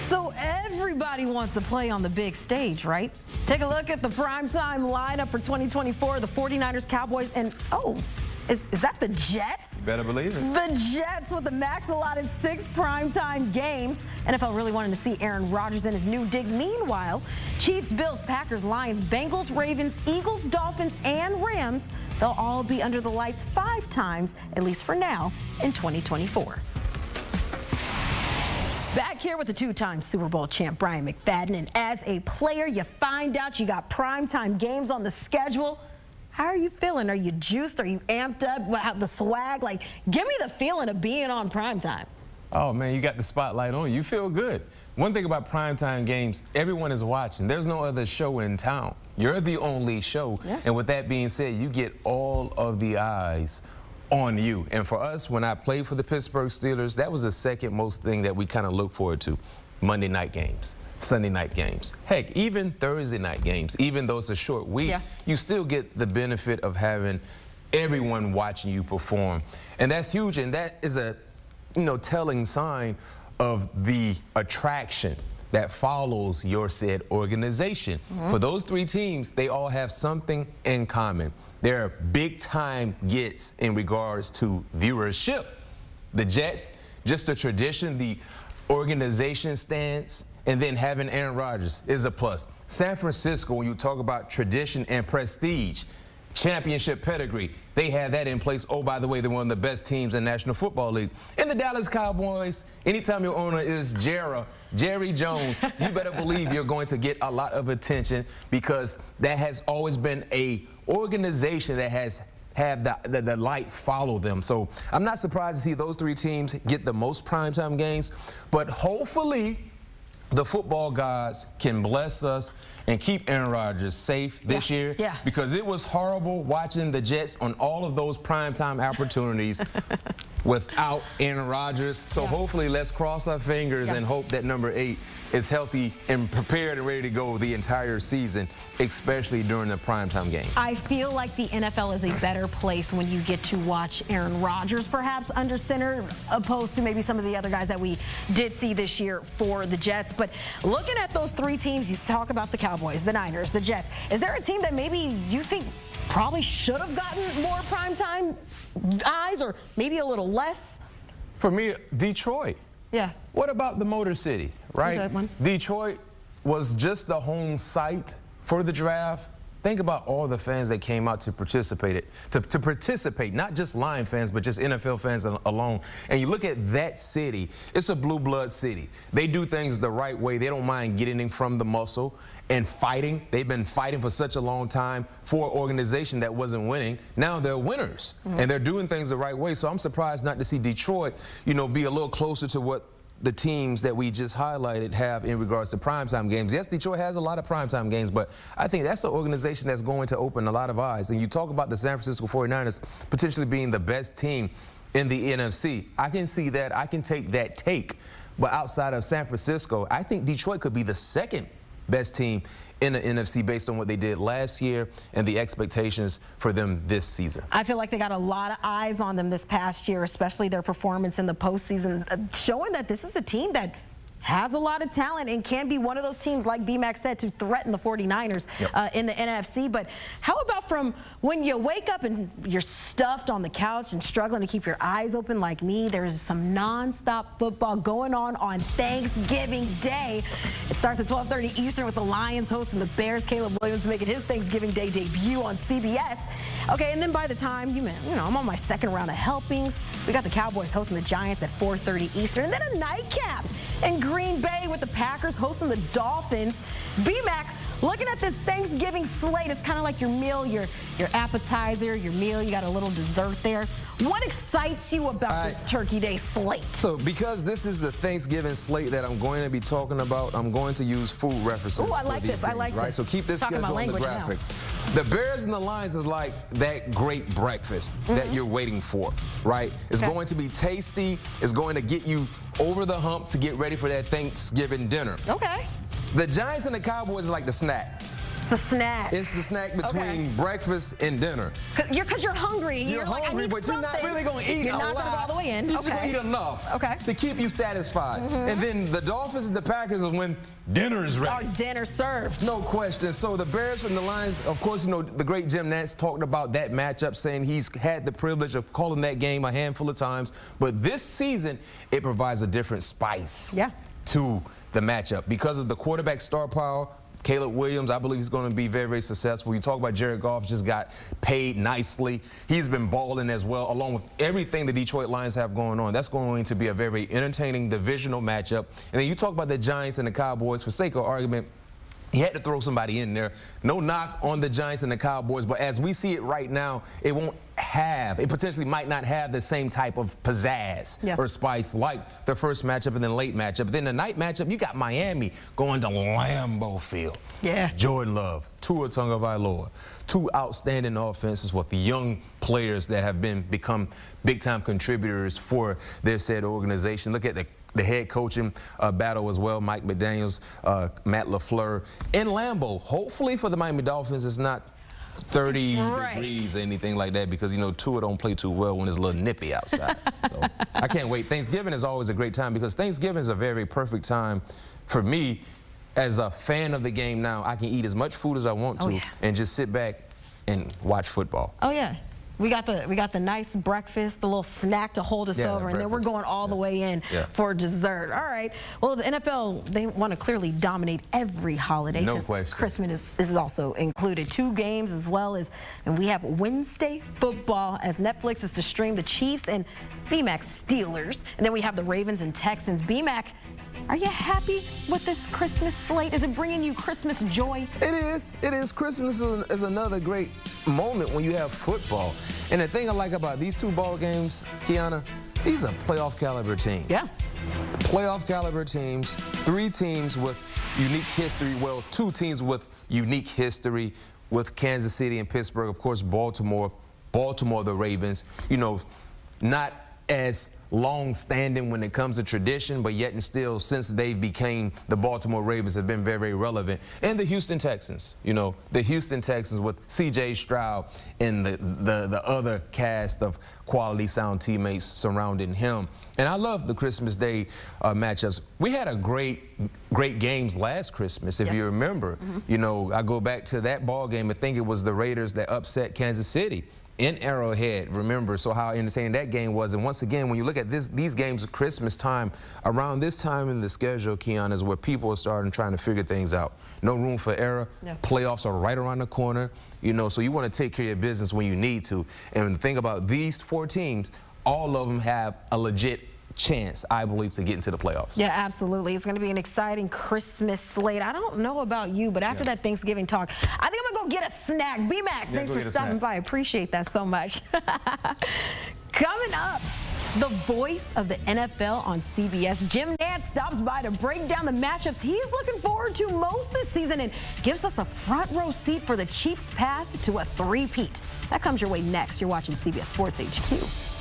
So everybody wants to play on the big stage, right? Take a look at the primetime lineup for 2024, the 49ers, Cowboys, and is that the Jets? Better believe it. The Jets with the max allotted 6 primetime games. NFL really wanted to see Aaron Rodgers in his new digs. Meanwhile, Chiefs, Bills, Packers, Lions, Bengals, Ravens, Eagles, Dolphins, and Rams, they'll all be under the lights 5 times, at least for now, in 2024. Back here with the 2-time Super Bowl champ Brian McFadden, and as a player, you find out you got primetime games on the schedule. How are you feeling? Are you juiced? Are you amped up? The swag? Like, give me the feeling of being on primetime. Oh, man, you got the spotlight on you. You feel good. One thing about primetime games, everyone is watching. There's no other show in town. You're the only show. Yeah. And with that being said, you get all of the eyes on you. And for us, when I played for the Pittsburgh Steelers, that was the second most thing that we kind of look forward to. Monday night games, Sunday night games, heck, even Thursday night games. Even though it's a short week, you still get the benefit of having everyone watching you perform. And that's huge, and that is a telling sign of the attraction that follows your said organization. For those 3 teams, they all have something in common. They're big-time gets in regards to viewership. The Jets, just the tradition, the organization stance, and then having Aaron Rodgers is a plus. San Francisco, when you talk about tradition and prestige, championship pedigree, they have that in place. Oh, by the way, they're one of the best teams in the National Football League. In the Dallas Cowboys, anytime your owner is Jerry Jones, you better believe you're going to get a lot of attention, because that has always been a organization that has had the light follow them. So I'm not surprised to see those 3 teams get the most primetime games, but hopefully the football gods can bless us and keep Aaron Rodgers safe this year, because it was horrible watching the Jets on all of those primetime opportunities without Aaron Rodgers. So hopefully let's cross our fingers and hope that number 8 is healthy and prepared and ready to go the entire season, especially during the primetime game. I feel like the NFL is a better place when you get to watch Aaron Rodgers perhaps under center, opposed to maybe some of the other guys that we did see this year for the Jets. But looking at those 3 teams, you talk about the Cowboys, the Niners, the Jets. Is there a team that maybe you think probably should have gotten more primetime eyes, or maybe a little less? For me, Detroit. Yeah. What about the Motor City, right? Good one. Detroit was just the home site for the draft. Think about all the fans that came out to participate, not just Lion fans, but just NFL fans alone. And you look at that city, it's a blue blood city. They do things the right way. They don't mind getting in from the muscle and fighting. They've been fighting for such a long time for an organization that wasn't winning. Now they're winners, and they're doing things the right way. So I'm surprised not to see Detroit, be a little closer to what the teams that we just highlighted have in regards to primetime games. Yes, Detroit has a lot of primetime games, but I think that's an organization that's going to open a lot of eyes. And you talk about the San Francisco 49ers potentially being the best team in the NFC. I can see that. I can take that take. But outside of San Francisco, I think Detroit could be the second best team in the NFC based on what they did last year and the expectations for them this season. I feel like they got a lot of eyes on them this past year, especially their performance in the postseason, showing that this is a team that has a lot of talent and can be one of those teams, like B-Mac said, to threaten the 49ers in the NFC. But how about from when you wake up and you're stuffed on the couch and struggling to keep your eyes open like me? There's some nonstop football going on Thanksgiving Day. It starts at 12:30 Eastern with the Lions hosting the Bears. Caleb Williams making his Thanksgiving Day debut on CBS. Okay, and then by the time, I'm on my 2nd round of helpings. We got the Cowboys hosting the Giants at 4:30 Eastern, and then a nightcap in Green Bay with the Packers hosting the Dolphins. B-Mac, looking at this Thanksgiving slate, it's kind of like your meal, your appetizer, your meal, you got a little dessert there. What excites you about this Turkey Day slate? So because this is the Thanksgiving slate that I'm going to be talking about, I'm going to use food references. Oh, I like this. I like this. So keep this schedule on the graphic. The Bears and the Lions is like that great breakfast that you're waiting for, right? It's going to be tasty. It's going to get you over the hump to get ready for that Thanksgiving dinner. Okay. The Giants and the Cowboys is like the snack. It's the snack. It's the snack between breakfast and dinner. Because you're hungry. You're hungry, like, I need but you're not really going to eat a lot. You're not going to go all the way in. You're just going to eat enough to keep you satisfied. And then the Dolphins and the Packers is when dinner is ready. Our dinner served. No question. So the Bears and the Lions, of course, you know, the great Jim Nantz talked about that matchup, saying he's had the privilege of calling that game a handful of times. But this season, it provides a different spice to the matchup because of the quarterback star power. Caleb Williams, I believe he's going to be very, very successful. You talk about Jared Goff, just got paid nicely. He's been balling as well, along with everything the Detroit Lions have going on. That's going to be a very entertaining divisional matchup. And then you talk about the Giants and the Cowboys. For sake of argument, he had to throw somebody in there. No knock on the Giants and the Cowboys, but as we see it right now, it potentially might not have the same type of pizzazz or spice like the first matchup and then late matchup. But then the night matchup, you got Miami going to Lambeau Field. Jordan Love, Tua Tagovailoa, two outstanding offenses with the young players that have become big-time contributors for their said organization. Look at the head coaching battle as well, Mike McDaniels, Matt LaFleur. In Lambeau, hopefully for the Miami Dolphins, it's not 30 degrees or anything like that because, you know, Tua don't play too well when it's a little nippy outside. So I can't wait. Thanksgiving is always a great time because Thanksgiving is a very perfect time for me as a fan of the game now. I can eat as much food as I want to and just sit back and watch football. We got the nice breakfast, the little snack to hold us over, and then we're going all the way in for dessert. All right. Well, the NFL, they want to clearly dominate every holiday. No question. Christmas is also included. 2 games as well as, and we have Wednesday football as Netflix is to stream the Chiefs and BMAC Steelers. And then we have the Ravens and Texans. BMAC, are you happy with this Christmas slate? Is it bringing you Christmas joy? It is. It is. Christmas is another great moment when you have football. And the thing I like about these 2 ball games, Kiana, these are playoff caliber teams. Playoff caliber teams, 3 teams with unique history. Well, 2 teams with unique history with Kansas City and Pittsburgh. Of course, Baltimore, the Ravens, you know, not as long-standing when it comes to tradition, but yet and still, since they became the Baltimore Ravens, have been very, very relevant. And the Houston Texans, you know, the Houston Texans with C.J. Stroud and the other cast of quality, sound teammates surrounding him. And I love the Christmas Day matchups. We had a great games last Christmas, if you remember. You know, I go back to that ball game. I think it was the Raiders that upset Kansas City in Arrowhead, remember, so how entertaining that game was. And once again, when you look at these games at Christmas time, around this time in the schedule, Keon, is where people are starting trying to figure things out. No room for error. Playoffs are right around the corner, you know, so you want to take care of your business when you need to. And the thing about these 4 teams, all of them have a legit chance, I believe, to get into the playoffs. Yeah, absolutely. It's going to be an exciting Christmas slate. I don't know about you, but after that Thanksgiving talk, I think I'm going to go get a snack. BMAC, thanks for stopping by. I appreciate that so much. Coming up, the voice of the NFL on CBS, Jim Nantz, stops by to break down the matchups he's looking forward to most this season and gives us a front row seat for the Chiefs' path to a 3-peat. That comes your way next. You're watching CBS Sports HQ.